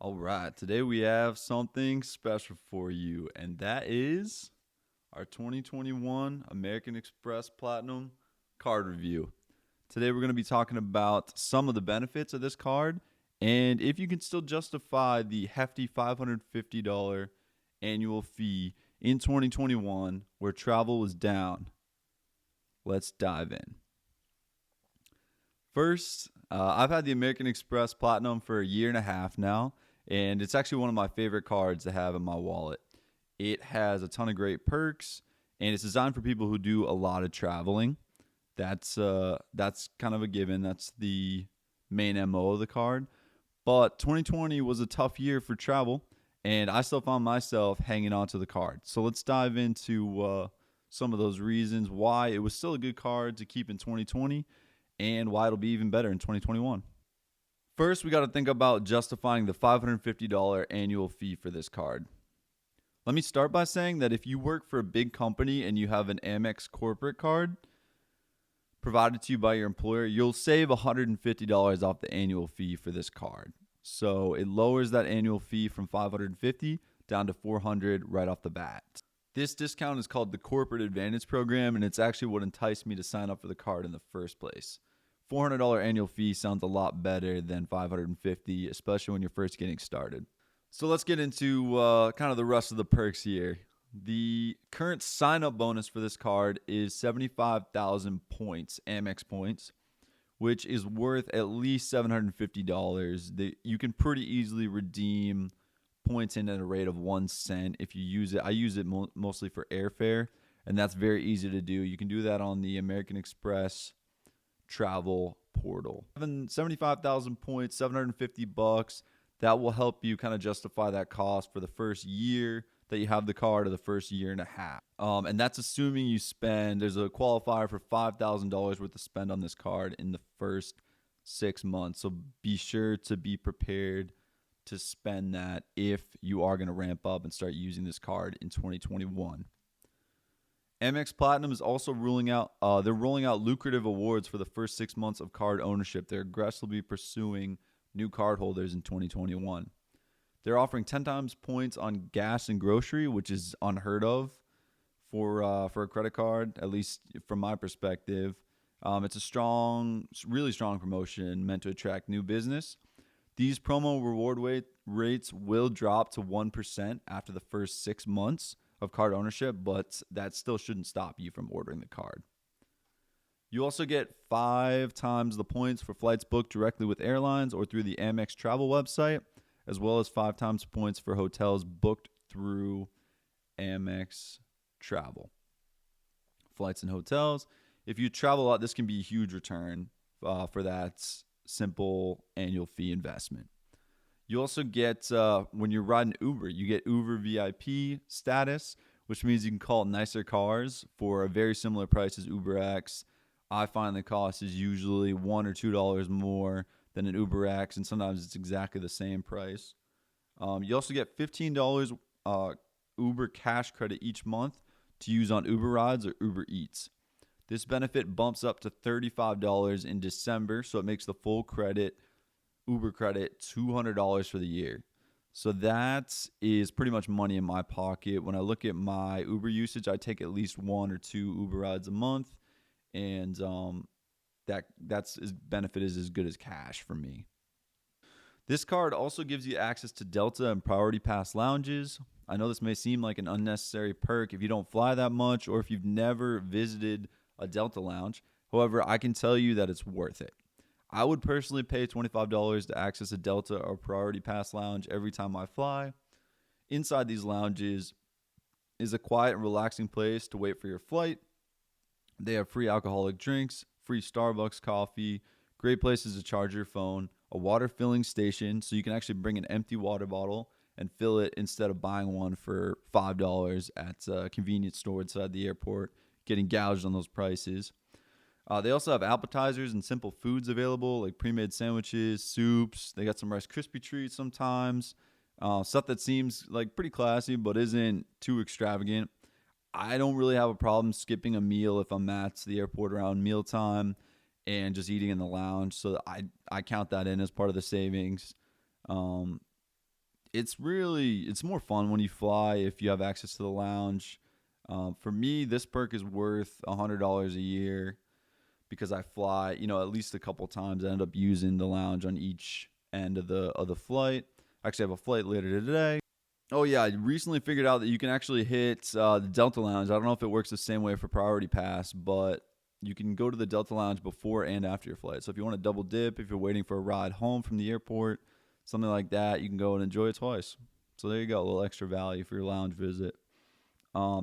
All right, today we have something special for you, and that is our 2021 American Express Platinum card review. Today we're going to be talking about some of the benefits of this card and if you can still justify the hefty $550 annual fee in 2021 where travel was down. Let's dive in. First, I've had the American Express Platinum for a year and a half now, and it's actually one of my favorite cards to have in my wallet. It has a ton of great perks, and it's designed for people who do a lot of traveling. That's kind of a given. That's the main MO of the card. But 2020 was a tough year for travel, and I still found myself hanging on to the card. So let's dive into some of those reasons why it was still a good card to keep in 2020 and why it'll be even better in 2021. First, we got to think about justifying the $550 annual fee for this card. Let me start by saying that if you work for a big company and you have an Amex corporate card provided to you by your employer, you'll save $150 off the annual fee for this card. So it lowers that annual fee from $550 down to $400 right off the bat. This discount is called the Corporate Advantage Program, and it's actually what enticed me to sign up for the card in the first place. $400 annual fee sounds a lot better than $550, especially when you're first getting started. So let's get into kind of the rest of the perks here. The current sign-up bonus for this card is 75,000 points, Amex points, which is worth at least $750. You can pretty easily redeem points in at a rate of 1 cent if you use it. I use it mostly for airfare, and that's very easy to do. You can do that on the American Express travel portal. 75,000 points, $750. That will help you kind of justify that cost for the first year that you have the card or the first year and a half. And that's assuming you spend, there's a qualifier for $5,000 worth of spend on this card in the first 6 months. So be sure to be prepared to spend that if you are going to ramp up and start using this card in 2021. Amex Platinum is also rolling out lucrative awards for the first 6 months of card ownership. They're aggressively pursuing new cardholders in 2021. They're offering 10 times points on gas and grocery, which is unheard of for a credit card, at least from my perspective. It's a really strong promotion meant to attract new business. These promo reward rates will drop to 1% after the first 6 months of card ownership, but that still shouldn't stop you from ordering the card. You also get 5 times the points for flights booked directly with airlines or through the Amex travel website, as well as 5 times points for hotels booked through Amex travel. Flights and hotels. If you travel a lot, this can be a huge return for that simple annual fee investment. You also get, when you're riding Uber, you get Uber VIP status, which means you can call nicer cars for a very similar price as UberX. I find the cost is usually $1 or $2 more than an UberX, and sometimes it's exactly the same price. You also get $15 Uber cash credit each month to use on Uber rides or Uber Eats. This benefit bumps up to $35 in December, so it makes the full credit, Uber credit, $200 for the year. So that is pretty much money in my pocket. When I look at my Uber usage, I take at least 1 or 2 Uber rides a month, and that's benefit is as good as cash for me. This card also gives you access to Delta and Priority Pass lounges. I know this may seem like an unnecessary perk if you don't fly that much or if you've never visited a Delta lounge. However, I can tell you that it's worth it. I would personally pay $25 to access a Delta or Priority Pass lounge every time I fly. Inside these lounges is a quiet and relaxing place to wait for your flight. They have free alcoholic drinks, free Starbucks coffee, great places to charge your phone, a water filling station so you can actually bring an empty water bottle and fill it instead of buying one for $5 at a convenience store inside the airport, getting gouged on those prices. They also have appetizers and simple foods available, like pre-made sandwiches, soups. They got some Rice Krispie treats sometimes. Stuff that seems like pretty classy but isn't too extravagant. I don't really have a problem skipping a meal if I'm at the airport around mealtime and just eating in the lounge. So I count that in as part of the savings. It's more fun when you fly if you have access to the lounge. For me, this perk is worth $100 a year because I fly, at least a couple times. I end up using the lounge on each end of the flight. Actually, I have a flight later today. Oh yeah, I recently figured out that you can actually hit the Delta Lounge. I don't know if it works the same way for Priority Pass, but you can go to the Delta Lounge before and after your flight. So if you want to double dip, if you're waiting for a ride home from the airport, something like that, you can go and enjoy it twice. So there you go, a little extra value for your lounge visit.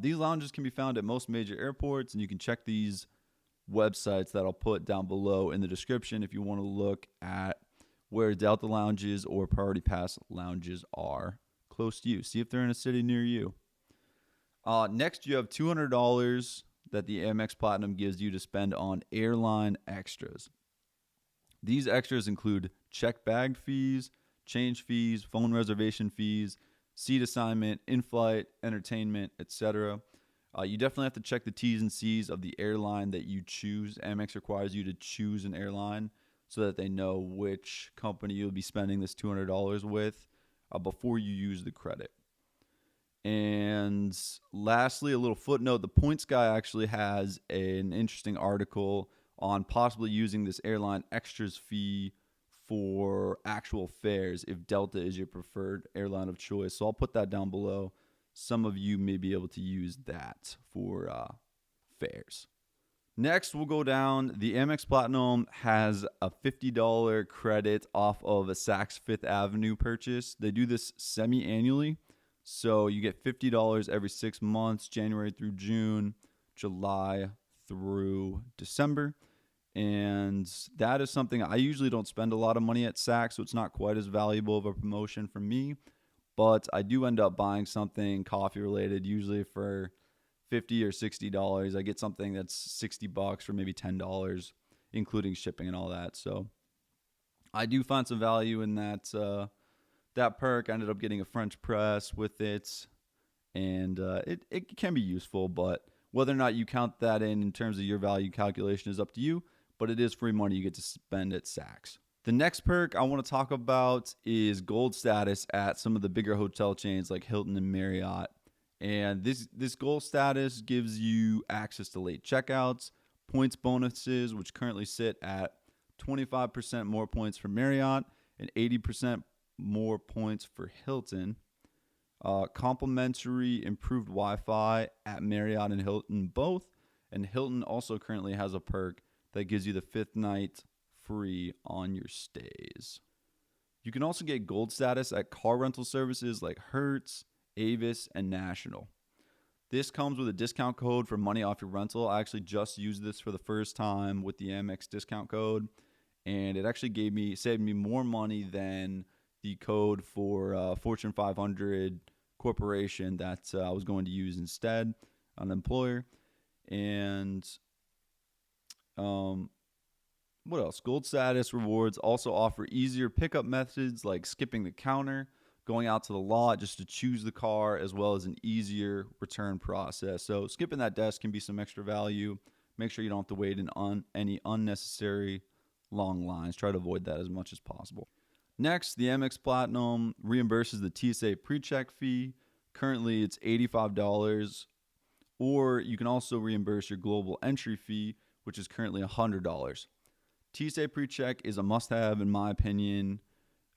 These lounges can be found at most major airports, and you can check these websites that I'll put down below in the description if you want to look at where Delta lounges or Priority Pass lounges are close to you. See if they're in a city near you. Next, you have $200 that the Amex Platinum gives you to spend on Airline Extras. These extras include check bag fees, change fees, phone reservation fees, seat assignment, in-flight, entertainment, etc. You definitely have to check the T's and C's of the airline that you choose. Amex requires you to choose an airline so that they know which company you'll be spending this $200 with before you use the credit. And lastly, a little footnote. The Points Guy actually has an interesting article on possibly using this Airline Extras fee for actual fares if Delta is your preferred airline of choice. So I'll put that down below. Some of you may be able to use that for fares. Next, we'll go down. The Amex Platinum has a $50 credit off of a Saks Fifth Avenue purchase. They do this semi-annually. So you get $50 every 6 months, January through June, July through December. And that is something I usually don't spend a lot of money at Saks, so it's not quite as valuable of a promotion for me. But I do end up buying something coffee related, usually for $50 or $60. I get something that's $60 for maybe $10, including shipping and all that. So I do find some value in that perk. I ended up getting a French press with it, and it can be useful, but whether or not you count that in terms of your value calculation is up to you, but it is free money you get to spend at Saks. The next perk I want to talk about is gold status at some of the bigger hotel chains like Hilton and Marriott. And this gold status gives you access to late checkouts, points bonuses, which currently sit at 25% more points for Marriott and 80% more points for Hilton. Complimentary improved Wi-Fi at Marriott and Hilton both. And Hilton also currently has a perk that gives you the 5th night free on your stays. You can also get gold status at car rental services like Hertz, Avis, and National. This comes with a discount code for money off your rental. I actually just used this for the first time with the Amex discount code, and it actually saved me more money than the code for Fortune 500 corporation that I was going to use instead on an employer. And what else? Gold status rewards also offer easier pickup methods like skipping the counter, going out to the lot just to choose the car, as well as an easier return process. So skipping that desk can be some extra value. Make sure you don't have to wait in any unnecessary long lines. Try to avoid that as much as possible. Next, the Amex Platinum reimburses the TSA PreCheck fee. Currently, it's $85, or you can also reimburse your global entry fee, which is currently $100. TSA PreCheck is a must-have, in my opinion,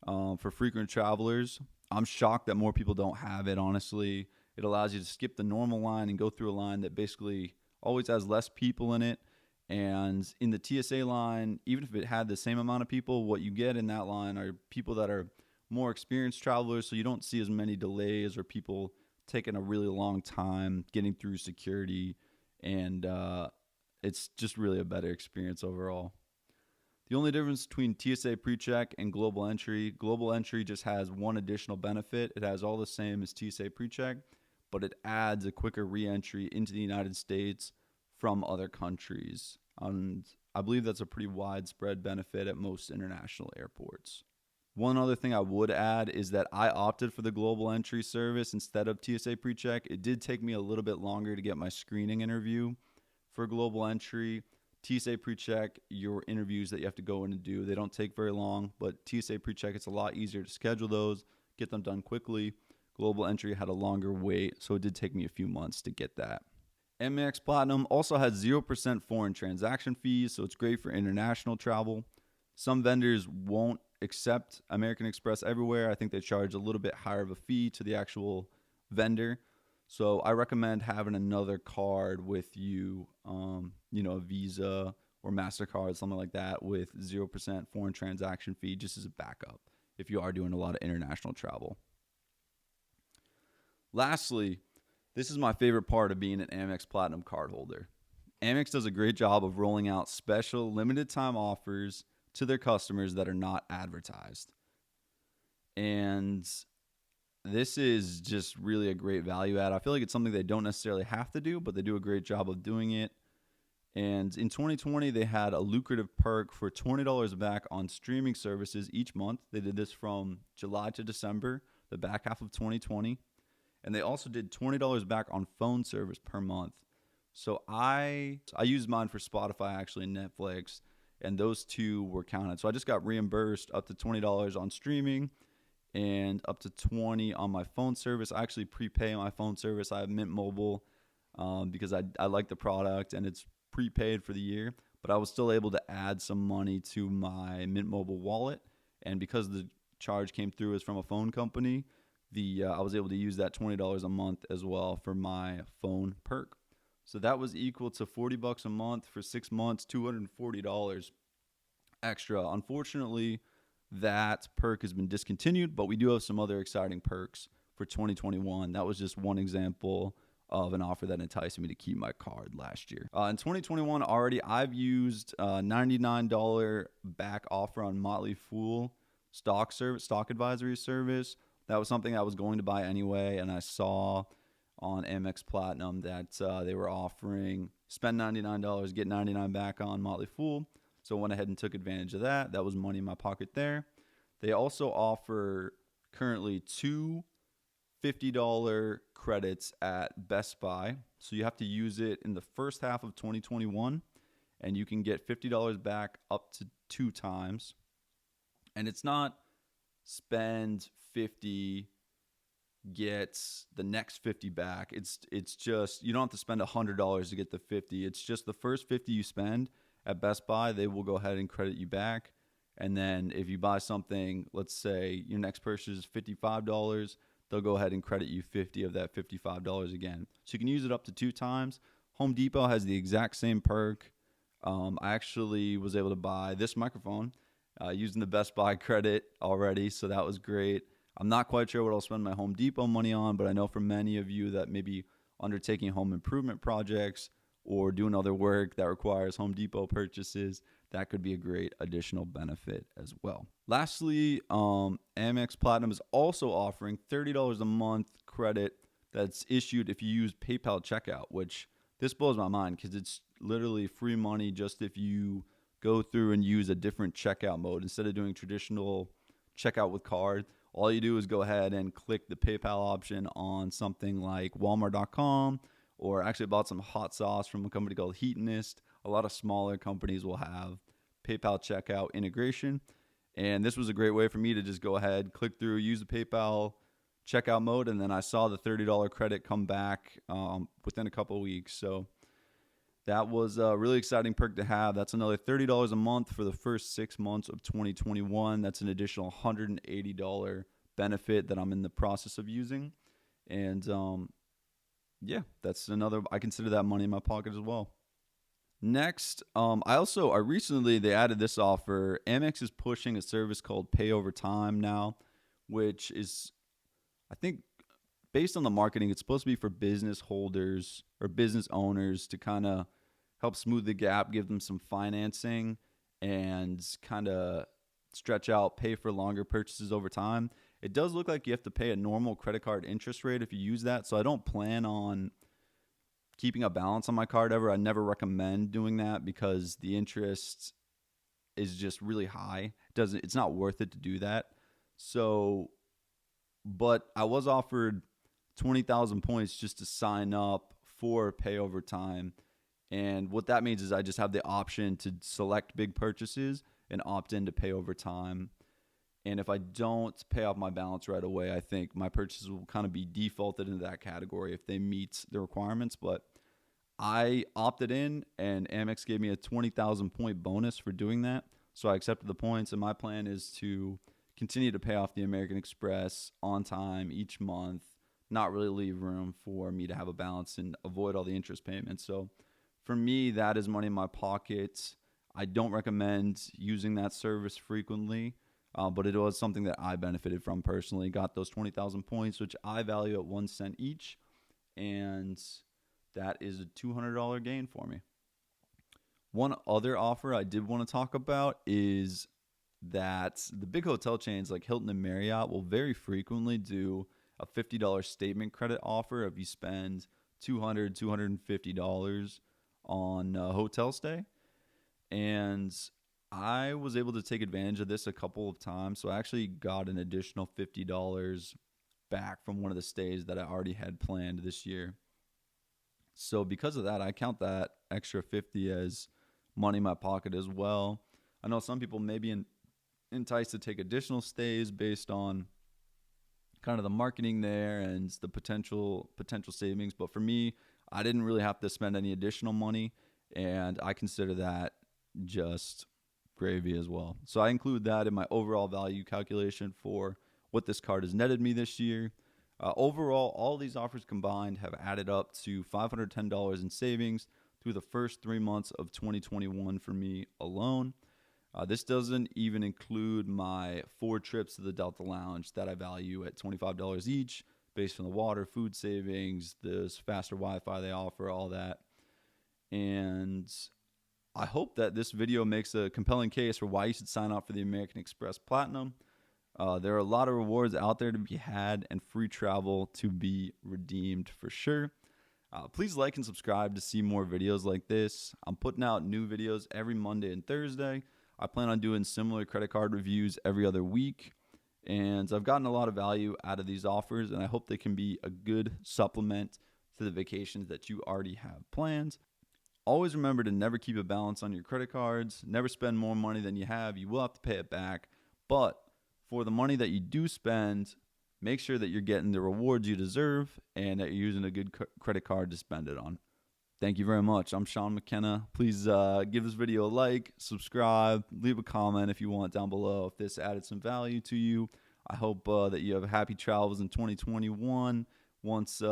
for frequent travelers. I'm shocked that more people don't have it, honestly. It allows you to skip the normal line and go through a line that basically always has less people in it. And in the TSA line, even if it had the same amount of people, what you get in that line are people that are more experienced travelers, so you don't see as many delays or people taking a really long time getting through security, and it's just really a better experience overall. The only difference between TSA PreCheck and Global Entry just has one additional benefit. It has all the same as TSA PreCheck, but it adds a quicker re-entry into the United States from other countries. And I believe that's a pretty widespread benefit at most international airports. One other thing I would add is that I opted for the Global Entry service instead of TSA PreCheck. It did take me a little bit longer to get my screening interview for Global Entry. TSA PreCheck, your interviews that you have to go in and do, they don't take very long, but TSA PreCheck, it's a lot easier to schedule those, get them done quickly. Global entry had a longer wait, so it did take me a few months to get that. Amex Platinum also has 0% foreign transaction fees, so it's great for international travel. Some vendors won't accept American Express everywhere. I think they charge a little bit higher of a fee to the actual vendor. So I recommend having another card with you, a Visa or MasterCard, something like that, with 0% foreign transaction fee just as a backup if you are doing a lot of international travel. Lastly, this is my favorite part of being an Amex Platinum cardholder. Amex does a great job of rolling out special limited time offers to their customers that are not advertised. And this is just really a great value add. I feel like it's something they don't necessarily have to do, but they do a great job of doing it. And in 2020, they had a lucrative perk for $20 back on streaming services each month. They did this from July to December, the back half of 2020. And they also did $20 back on phone service per month. So I used mine for Spotify, actually, and Netflix, and those two were counted. So I just got reimbursed up to $20 on streaming and up to $20 on my phone service. I actually prepay my phone service. I have Mint Mobile because I like the product, and it's prepaid for the year. But I was still able to add some money to my Mint Mobile wallet. And because the charge came through as from a phone company, I was able to use that $20 a month as well for my phone perk. So that was equal to $40 a month for 6 months, $240 extra. Unfortunately, that perk has been discontinued, but we do have some other exciting perks for 2021. That was just one example of an offer that enticed me to keep my card last year. In 2021 already, I've used a $99 back offer on Motley Fool stock advisory service. That was something I was going to buy anyway, and I saw on Amex Platinum that they were offering spend $99, get $99 back on Motley Fool. So I went ahead and took advantage of that. That was money in my pocket there. They also offer currently two $50 credits at Best Buy. So you have to use it in the first half of 2021, and you can get $50 back up to 2 times. And it's not spend 50, get the next 50 back. It's just, you don't have to spend $100 to get the 50. It's just the first 50 you spend at Best Buy, they will go ahead and credit you back. And then if you buy something, let's say your next purchase is $55, they'll go ahead and credit you 50 of that $55 again. So you can use it up to 2 times. Home Depot has the exact same perk. I actually was able to buy this microphone using the Best Buy credit already, so that was great. I'm not quite sure what I'll spend my Home Depot money on, but I know for many of you that may be undertaking home improvement projects or doing other work that requires Home Depot purchases, that could be a great additional benefit as well. Lastly, Amex Platinum is also offering $30 a month credit that's issued if you use PayPal checkout, which this blows my mind because it's literally free money just if you go through and use a different checkout mode. Instead of doing traditional checkout with card, all you do is go ahead and click the PayPal option on something like Walmart.com, or actually bought some hot sauce from a company called Earnest. A lot of smaller companies will have PayPal checkout integration. And this was a great way for me to just go ahead, click through, use the PayPal checkout mode, and then I saw the $30 credit come back within a couple of weeks. So that was a really exciting perk to have. That's another $30 a month for the first 6 months of 2021. That's an additional $180 benefit that I'm in the process of using. And yeah, that's another, I consider that money in my pocket as well. Next, I recently, they added this offer. Amex is pushing a service called Pay Over Time now, which is, I think, based on the marketing, it's supposed to be for business holders or business owners to kind of help smooth the gap, give them some financing, and kind of stretch out, pay for longer purchases over time. It does look like you have to pay a normal credit card interest rate if you use that, so I don't plan on keeping a balance on my card ever. I never recommend doing that because the interest is just really high. It's not worth it to do that. So, but I was offered 20,000 points just to sign up for Pay Over Time. And what that means is I just have the option to select big purchases and opt in to Pay Over Time. And if I don't pay off my balance right away, I think my purchases will kind of be defaulted into that category if they meet the requirements. But I opted in, and Amex gave me a 20,000 point bonus for doing that. So I accepted the points, and my plan is to continue to pay off the American Express on time each month, not really leave room for me to have a balance and avoid all the interest payments. So for me, that is money in my pocket. I don't recommend using that service frequently, but it was something that I benefited from personally. Got those 20,000 points, which I value at 1 cent each, and that is a $200 gain for me. One other offer I did want to talk about is that the big hotel chains like Hilton and Marriott will very frequently do a $50 statement credit offer if you spend $200, $250 on a hotel stay. And I was able to take advantage of this a couple of times. So I actually got an additional $50 back from one of the stays that I already had planned this year. So because of that, I count that extra 50 as money in my pocket as well. I know some people may be enticed to take additional stays based on kind of the marketing there and the potential savings, but for me, I didn't really have to spend any additional money, and I consider that just gravy as well. So I include that in my overall value calculation for what this card has netted me this year. Overall, all these offers combined have added up to $510 in savings through the first 3 months of 2021 for me alone. This doesn't even include my 4 trips to the Delta Lounge that I value at $25 each based on the water, food savings, this faster Wi-Fi they offer, all that. And I hope that this video makes a compelling case for why you should sign up for the American Express Platinum. There are a lot of rewards out there to be had and free travel to be redeemed for sure. Please like and subscribe to see more videos like this. I'm putting out new videos every Monday and Thursday. I plan on doing similar credit card reviews every other week. And I've gotten a lot of value out of these offers, and I hope they can be a good supplement to the vacations that you already have planned. Always remember to never keep a balance on your credit cards. Never spend more money than you have. You will have to pay it back. But for the money that you do spend, make sure that you're getting the rewards you deserve and that you're using a good credit card to spend it on. Thank you very much. I'm Sean McKenna. Please give this video a like, subscribe, leave a comment if you want down below if this added some value to you. I hope that you have happy travels in 2021 once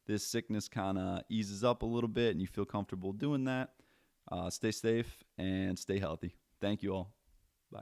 this sickness kind of eases up a little bit and you feel comfortable doing that. Stay safe and stay healthy. Thank you all. Bye.